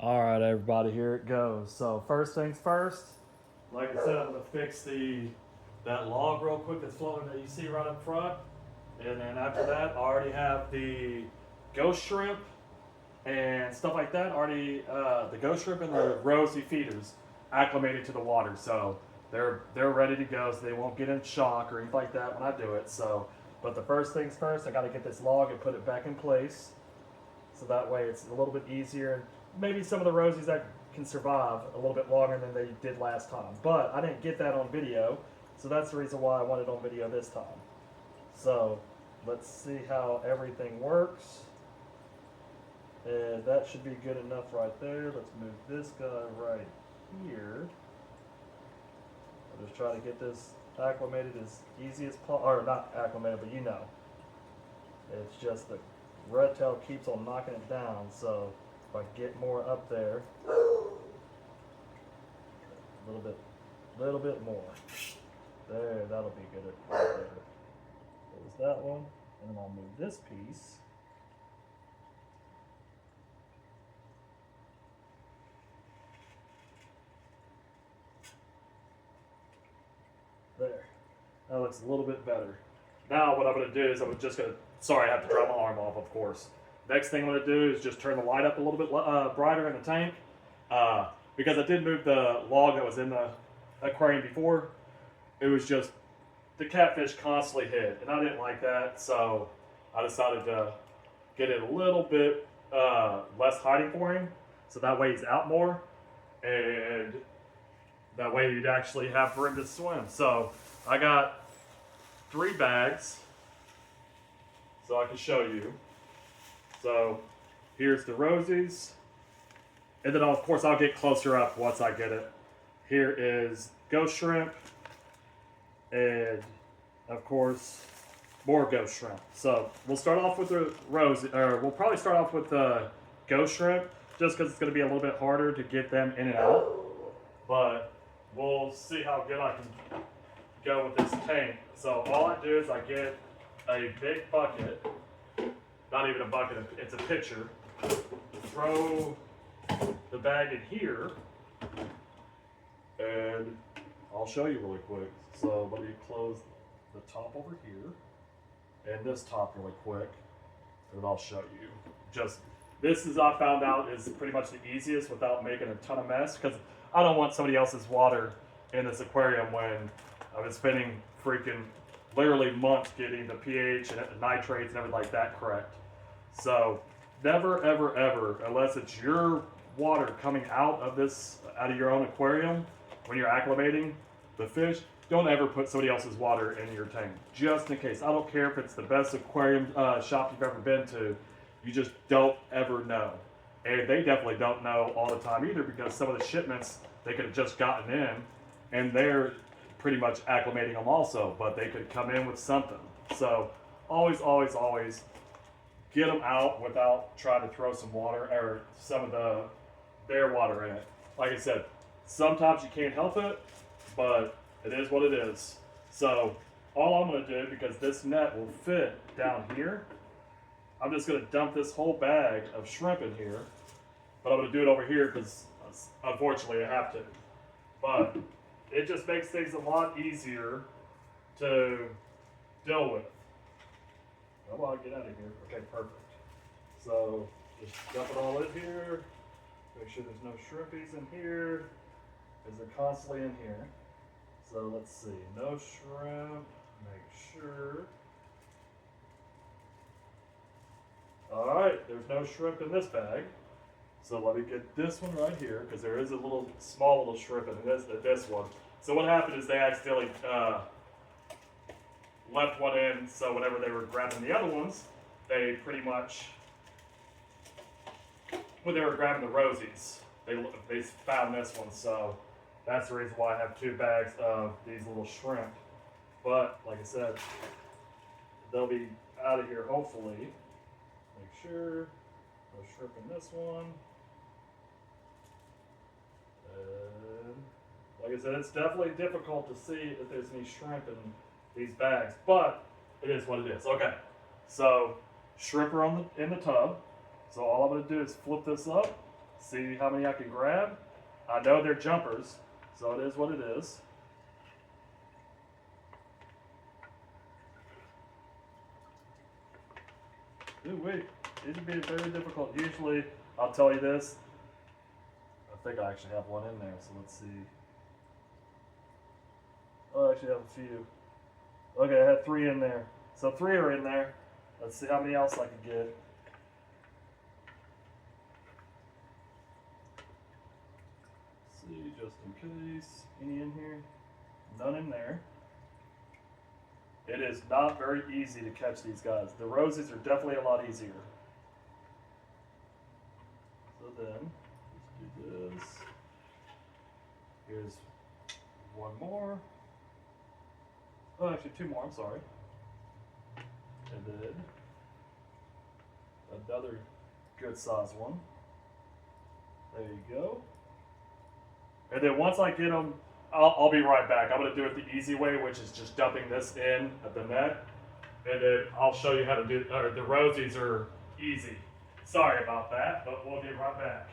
All right, everybody, here it goes. So first things first, like I said, I'm gonna fix that log real quick that's floating that you see right up front. And then after that, I already have the ghost shrimp and stuff like that. Already, the ghost shrimp and the rosy feeders acclimated to the water, so they're ready to go. So they won't get in shock or anything like that when I do it. So, but the first things first, I got to get this log and put it back in place, so that way it's a little bit easier. Maybe some of the rosies that can survive a little bit longer than they did last time, but I didn't get that on video, so that's the reason why I wanted on video this time. So let's see how everything works. And that should be good enough right there. Let's move this guy right here. I'll just try to get this acclimated as easy as possible, or not acclimated, but you know. It's just the red tail keeps on knocking it down, so if I get more up there, a little bit more. There, that'll be good right there. There's that one, and then I'll move this piece. There. That looks a little bit better. Now what I'm going to do is I'm just going to, sorry, I have to dry my arm off, of course. Next thing I'm going to do is just turn the light up a little bit brighter in the tank. Because I did move the log that was in the aquarium before. It was just, the catfish constantly hit, and I didn't like that, so I decided to get it a little bit less hiding for him, so that way he's out more, and that way you'd actually have room to swim. So I got 3 bags, so I can show you. So here's the rosies, and then of course I'll get closer up once I get it. Here is ghost shrimp, and of course more ghost shrimp. So we'll start off with the we'll probably start off with the ghost shrimp, just because it's going to be a little bit harder to get them in and out. But we'll see how good I can go with this tank. So all I do is I get a big bucket, not even a bucket, it's a pitcher, throw the bag in here, and I'll show you really quick. So let me close the top over here and this top really quick, and I'll show you. Just this is, I found out, is pretty much the easiest without making a ton of mess, because I don't want somebody else's water in this aquarium when I've been spending freaking literally months getting the pH and nitrates and everything like that correct. So never ever ever, unless it's your water coming out of your own aquarium when you're acclimating the fish, don't ever put somebody else's water in your tank, just in case. I don't care if it's the best aquarium shop you've ever been to, you just don't ever know. And they definitely don't know all the time either, because some of the shipments they could have just gotten in and they're pretty much acclimating them also, but they could come in with something. So always, always, always get them out without trying to throw some water or some of their water in it. Like I said, sometimes you can't help it, but it is what it is. So all I'm going to do, because this net will fit down here, I'm just going to dump this whole bag of shrimp in here. But I'm going to do it over here because unfortunately I have to. But it just makes things a lot easier to deal with. How about I get out of here? Okay, perfect. So just dump it all in here. Make sure there's no shrimpies in here, because they're constantly in here. So let's see, no shrimp, make sure. All right, there's no shrimp in this bag. So let me get this one right here, because there is a small little shrimp in this one. So what happened is they accidentally left one in, so whenever they were grabbing the other ones, they pretty much, when they were grabbing the rosies, they found this one. So that's the reason why I have 2 bags of these little shrimp. But like I said, they'll be out of here hopefully. Make sure no shrimp in this one. And like I said, it's definitely difficult to see if there's any shrimp in these bags, but it is what it is. Okay, so shrimp are in the tub. So all I'm going to do is flip this up, see how many I can grab. I know they're jumpers, so it is what it is. Ooh, wait, these would be very difficult. Usually, I'll tell you this. I think I actually have one in there, so let's see. Oh, I actually have a few. Okay, I had 3 in there. So 3 are in there. Let's see how many else I can get. Let's see, just in case. Any in here? None in there. It is not very easy to catch these guys. The rosies are definitely a lot easier. So then, let's do this. Here's one more. Oh, actually 2 more, I'm sorry. And then another good size one. There you go. And then once I get them, I'll be right back. I'm going to do it the easy way, which is just dumping this in at the net. And then I'll show you how to do it. The rosies are easy. Sorry about that, but we'll be right back.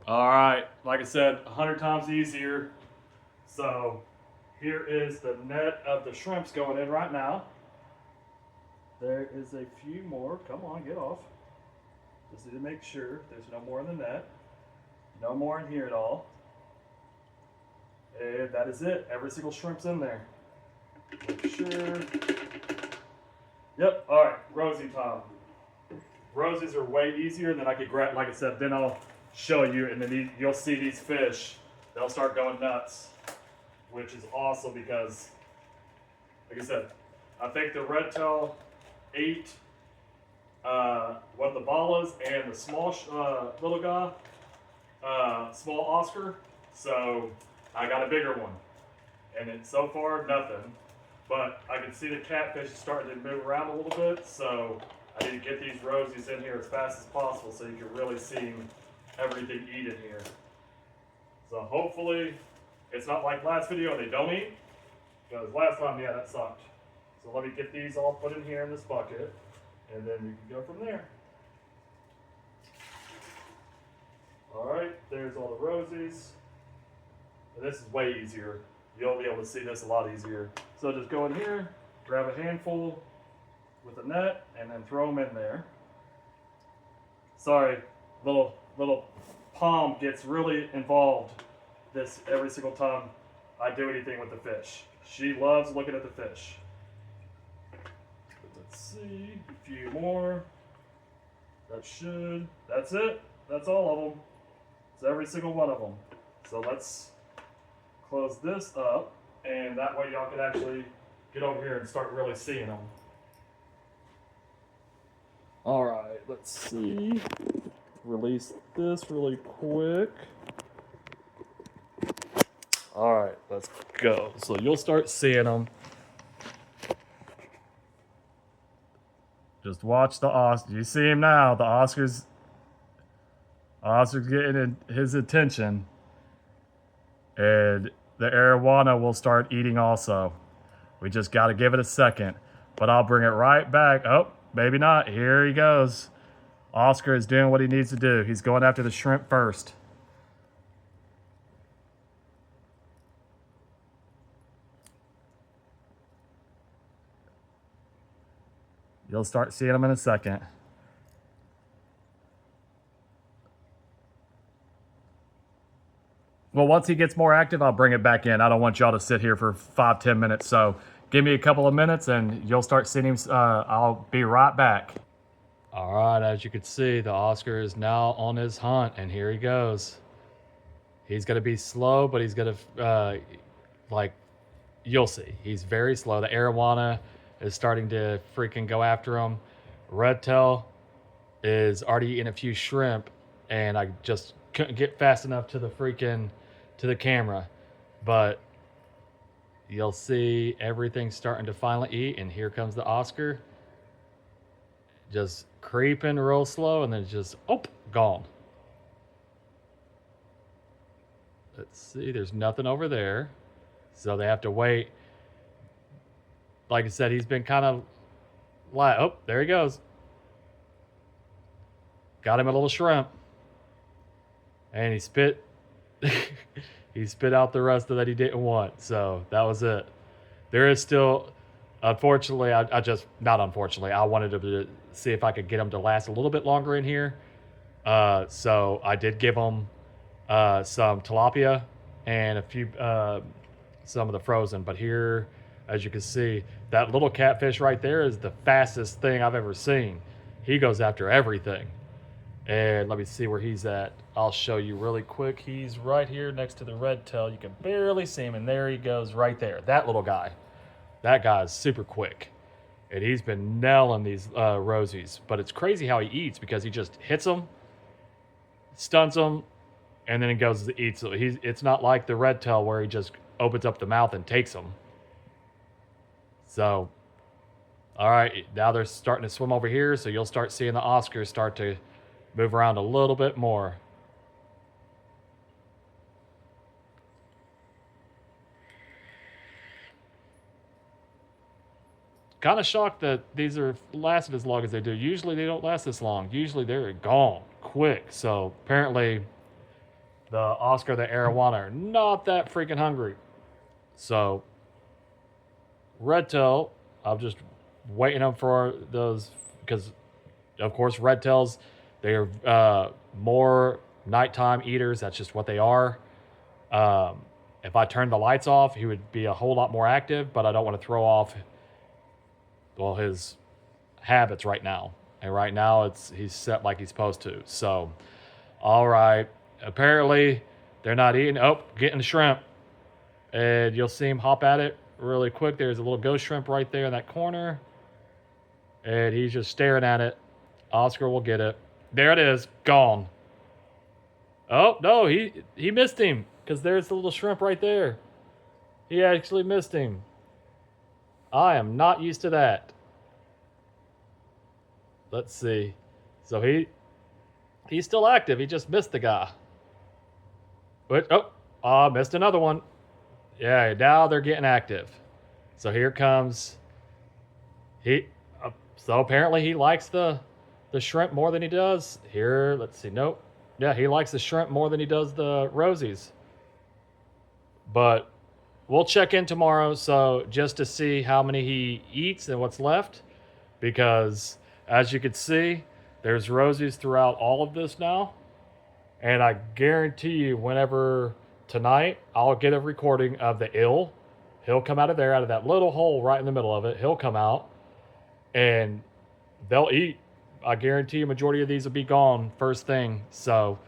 All right, like I said, 100 times easier. So here is the net of the shrimps going in right now. There is a few more. Come on, get off. Just need to make sure there's no more in the net. No more in here at all. And that is it. Every single shrimp's in there. Make sure. Yep, all right, Rosie time. Rosies are way easier than I could grab. Like I said, then I'll show you, and then you'll see these fish. They'll start going nuts, which is awesome because, like I said, I think the REDTAIL ate one of the ballas and the small little guy, small Oscar. So I got a bigger one, and it's so far nothing. But I can see the catfish starting to move around a little bit, so I need to get these rosies in here as fast as possible so you can really see everything eat in here. So hopefully it's not like last video and they don't eat, because last time, yeah, that sucked. So let me get these all put in here in this bucket, and then we can go from there. All right, there's all the rosies. And this is way easier. You'll be able to see this a lot easier. So just go in here, grab a handful with a net, and then throw them in there. Sorry, little palm gets really involved this every single time I do anything with the fish. She loves looking at the fish. Let's see, a few more. That's it. That's all of them. It's every single one of them. So let's close this up, and that way y'all can actually get over here and start really seeing them. All right, let's see. Release this really quick. All right, let's go. So you'll start seeing them. Just watch the Oscar. You see him now. The Oscar's getting his attention, and the arowana will start eating also. We just got to give it a second, but I'll bring it right back. Oh, maybe not. Here he goes. Oscar is doing what he needs to do. He's going after the shrimp first. You'll start seeing him in a second. Well, once he gets more active, I'll bring it back in. I don't want y'all to sit here for 5-10 minutes. So give me a couple of minutes and you'll start seeing him. I'll be right back. All right, as you can see, the Oscar is now on his hunt, and here he goes. He's going to be slow, but he's going to, you'll see. He's very slow. The arowana is starting to freaking go after him. REDTAIL is already eating a few shrimp, and I just couldn't get fast enough to the camera. But you'll see everything's starting to finally eat, and here comes the Oscar. Just creeping real slow, and then just, gone. Let's see, there's nothing over there. So they have to wait. like I said, he's been kind of like, oh, there he goes. Got him a little shrimp. And he spit he spit out the rest of that he didn't want. So that was it. There is still, unfortunately, I just, not unfortunately, I wanted to see if I could get him to last a little bit longer in here. So I did give him some tilapia and a few, some of the frozen. But here, as you can see, that little catfish right there is the fastest thing I've ever seen. He goes after everything. And let me see where he's at. I'll show you really quick. He's right here next to the red tail. You can barely see him, and there he goes right there. That little guy. That guy is super quick. And he's been nailing these rosies. But it's crazy how he eats, because he just hits them, stuns them, and then he goes to eat. So it's not like the red tail where he just opens up the mouth and takes them. So, all right, now they're starting to swim over here, so you'll start seeing the Oscars start to move around a little bit more. Kind of shocked that these are lasted as long as they do. Usually they don't last this long. Usually they're gone quick. So apparently the Oscar, the arowana are not that freaking hungry. So redtail, I'm just waiting up for those, because of course redtails, they're more nighttime eaters. That's just what they are. If I turned the lights off, he would be a whole lot more active, but I don't want to throw off, well, his habits right now. And right now he's set like he's supposed to. So, all right. Apparently they're not eating. Oh, getting the shrimp. And you'll see him hop at it really quick. There's a little ghost shrimp right there in that corner. And he's just staring at it. Oscar will get it. There it is. Gone. Oh, no, he missed him, because there's the little shrimp right there. He actually missed him. I am not used to that. Let's see. So he's still active. He just missed the guy. But, missed another one. Yeah, now they're getting active. So here comes so apparently he likes the shrimp more than he does. Here, let's see. Nope. Yeah, he likes the shrimp more than he does the rosies. But we'll check in tomorrow, so just to see how many he eats and what's left. Because as you can see, there's rosies throughout all of this now. And I guarantee you, whenever tonight, I'll get a recording of the eel. He'll come out of there, out of that little hole right in the middle of it. He'll come out and they'll eat. I guarantee you a majority of these will be gone first thing. So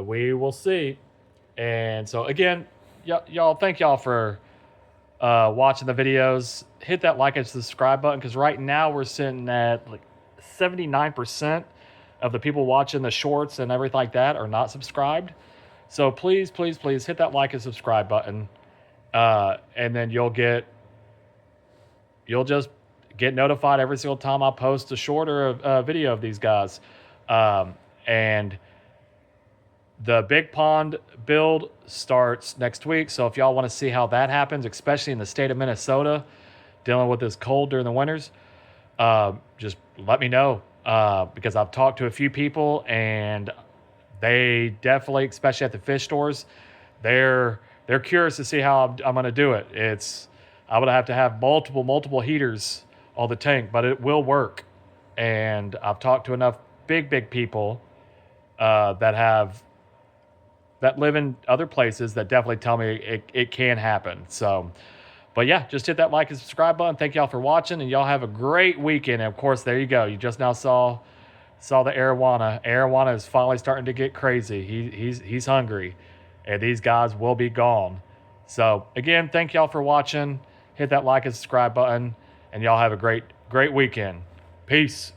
we will see. And so again, y'all, thank y'all for watching the videos. Hit that like and subscribe button, because right now we're sitting at like 79% of the people watching the shorts and everything like that are not subscribed. So please, please, please hit that like and subscribe button. And then you'll just get notified every single time I post a short or a video of these guys. And the big pond build starts next week. So if y'all want to see how that happens, especially in the state of Minnesota, dealing with this cold during the winters, just let me know. Because I've talked to a few people, and they definitely, especially at the fish stores, they're curious to see how I'm going to do it. I'm going to have to have multiple heaters on the tank, but it will work. And I've talked to enough big people that live in other places that definitely tell me it can happen. So, but yeah, just hit that like and subscribe button. Thank y'all for watching, and y'all have a great weekend. And of course, there you go. You just now saw the arowana. Arowana is finally starting to get crazy. He's hungry, and these guys will be gone. So again, thank y'all for watching. Hit that like and subscribe button, and y'all have a great weekend. Peace.